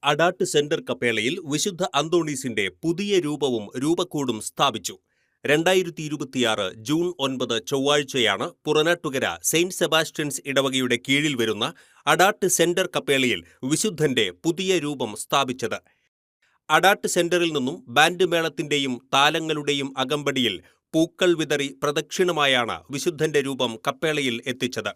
Adat centre കപ്പേളയിൽ വിശുദ്ധ അന്തോണീസിന്റെ പുതിയ രൂപവും രൂപക്കൂടും സ്ഥാപിച്ചു. 2026 ജൂൺ 9 ചൊവ്വാഴ്ചയാണ് പുറനാട്ടുകര സെയിന്റ് സെബാസ്റ്റ്യൻസ് ഇടവകയുടെ കീഴിൽ വരുന്ന അഡാട്ട് സെന്റർ കപ്പേളയിൽ വിശുദ്ധന്റെ പുതിയ രൂപം സ്ഥാപിച്ചത്. അഡാട്ട് സെന്ററിൽ നിന്നും ബാൻഡ് മേളത്തിന്റെയും താലങ്ങളുടെയും അകമ്പടിയിൽ പൂക്കൾ വിതറി പ്രദക്ഷിണമായാണ് വിശുദ്ധന്റെ രൂപം കപ്പേളയിൽ എത്തിച്ചത്.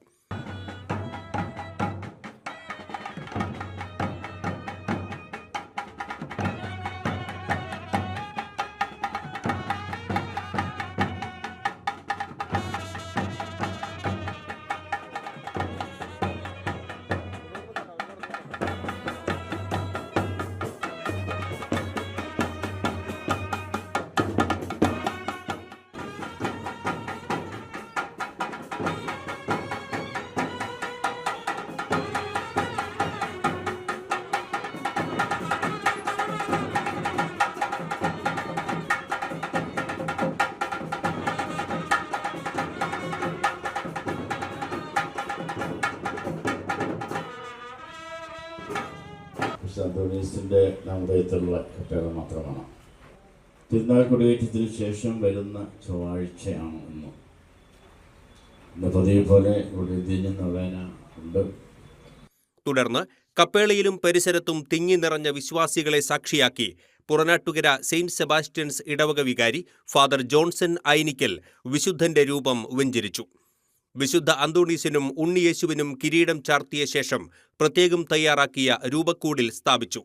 അന്തോണീസിൻ്റെ നാമധേയത്തിലുള്ള കപ്പേള മാത്രമാണ്. തിരുനാൾ കൊടിയേറ്റത്തിന് ശേഷം വരുന്ന ചൊവ്വാഴ്ചയാണ് ഇന്ന് പതിവ് പോലെ ഇവിടെ ദിനം നൊവേന ഉണ്ട്. തുടർന്ന് കപ്പേളയിലും പരിസരത്തും തിങ്ങി നിറഞ്ഞ വിശ്വാസികളെ സാക്ഷിയാക്കി പുറനാട്ടുകര സെയിന്റ് സെബാസ്റ്റ്യൻസ് ഇടവക വികാരി ഫാദർ ജോൺസൺ ഐനിക്കൽ വിശുദ്ധന്റെ രൂപം വെഞ്ചരിച്ചു. വിശുദ്ധ അന്തോണീസിനും ഉണ്ണിയേശുവിനും കിരീടം ചാർത്തിയ ശേഷം പ്രത്യേകം തയ്യാറാക്കിയ രൂപക്കൂടിൽ സ്ഥാപിച്ചു.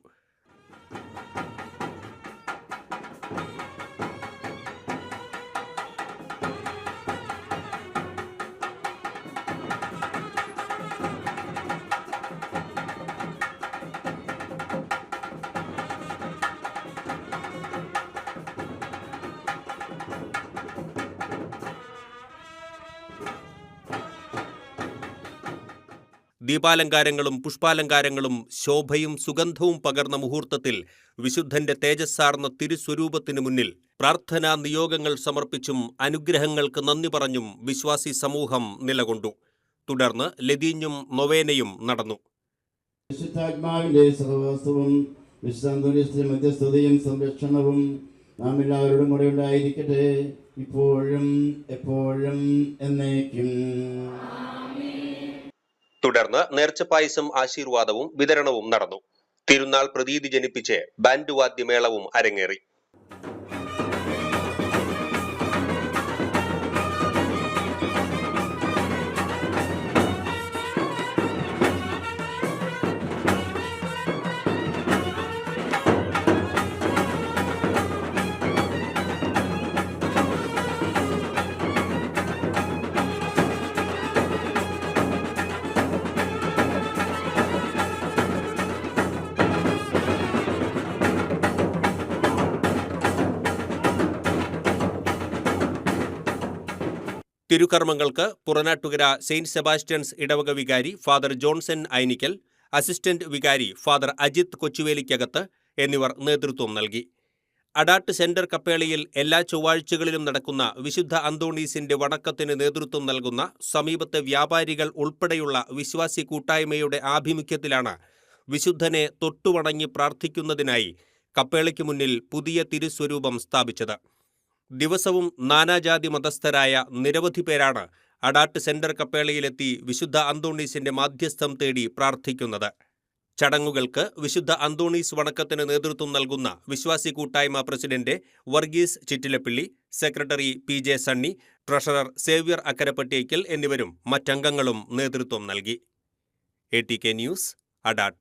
ദീപാലങ്കാരങ്ങളും പുഷ്പാലങ്കാരങ്ങളും ശോഭയും സുഗന്ധവും പകർന്ന മുഹൂർത്തത്തിൽ വിശുദ്ധന്റെ തേജസ്സാർന്ന തിരുസ്വരൂപത്തിനു മുന്നിൽ പ്രാർത്ഥനാ നിയോഗങ്ങൾ സമർപ്പിച്ചും അനുഗ്രഹങ്ങൾക്ക് നന്ദി പറഞ്ഞും വിശ്വാസി സമൂഹം നിലകൊണ്ടു. തുടർന്ന് ലതീഞ്ഞും നൊവേനയും നടന്നു. വിശുദ്ധാത്മാവിന്റെ സഹവാസവും വിശുദ്ധാന്തോണീസിന്റെ മധ്യസ്ഥതയും സംരക്ഷണവും നാം എല്ലാവരോടും കൂടെ ഉണ്ടായിരിക്കട്ടെ, ഇപ്പോഴും എപ്പോഴും എന്നേക്കും. തുടർന്ന് നേർച്ചപ്പായസം ആശീർവാദവും വിതരണവും നടന്നു. തിരുനാൾ പ്രതീതി ജനിപ്പിച്ച് ബാൻഡ് വാദ്യമേളവും അരങ്ങേറി. തിരുക്കർമ്മങ്ങൾക്ക് പുറനാട്ടുകര സെയിന്റ് സെബാസ്റ്റ്യൻസ് ഇടവക വികാരി ഫാദർ ജോൺസൺ ഐനിക്കൽ, അസിസ്റ്റന്റ് വികാരി ഫാദർ അജിത് കൊച്ചുവേലിക്കകത്ത് എന്നിവർ നേതൃത്വം നൽകി. അഡാട്ട് സെന്റർ കപ്പേളയിൽ എല്ലാ ചൊവ്വാഴ്ചകളിലും നടക്കുന്ന വിശുദ്ധ അന്തോണീസിന്റെ വണക്കത്തിന് നേതൃത്വം നൽകുന്ന സമീപത്തെ വ്യാപാരികൾ ഉൾപ്പെടെയുള്ള വിശ്വാസി കൂട്ടായ്മയുടെ ആഭിമുഖ്യത്തിലാണ് വിശുദ്ധനെ തൊട്ടുവണങ്ങി പ്രാർത്ഥിക്കുന്നതിനായി കപ്പേളയ്ക്ക് മുന്നിൽ പുതിയ തിരുസ്വരൂപം സ്ഥാപിച്ചത്. ദിവസവും നാനാജാതി മതസ്ഥരായ നിരവധി പേരാണ് അഡാട്ട് സെന്റർ കപ്പേളയിലെത്തി വിശുദ്ധ അന്തോണീസിന്റെ മാധ്യസ്ഥം തേടി പ്രാർത്ഥിക്കുന്നത്. ചടങ്ങുകൾക്ക് വിശുദ്ധ അന്തോണീസ് വണക്കത്തിന് നേതൃത്വം നൽകുന്ന വിശ്വാസി കൂട്ടായ്മ president Varghese Chittilappilly, secretary PJ Sunny, treasurer Xavier Akkarappattekkal എന്നിവരും മറ്റംഗങ്ങളും നേതൃത്വം നൽകി. ATK news, Adat.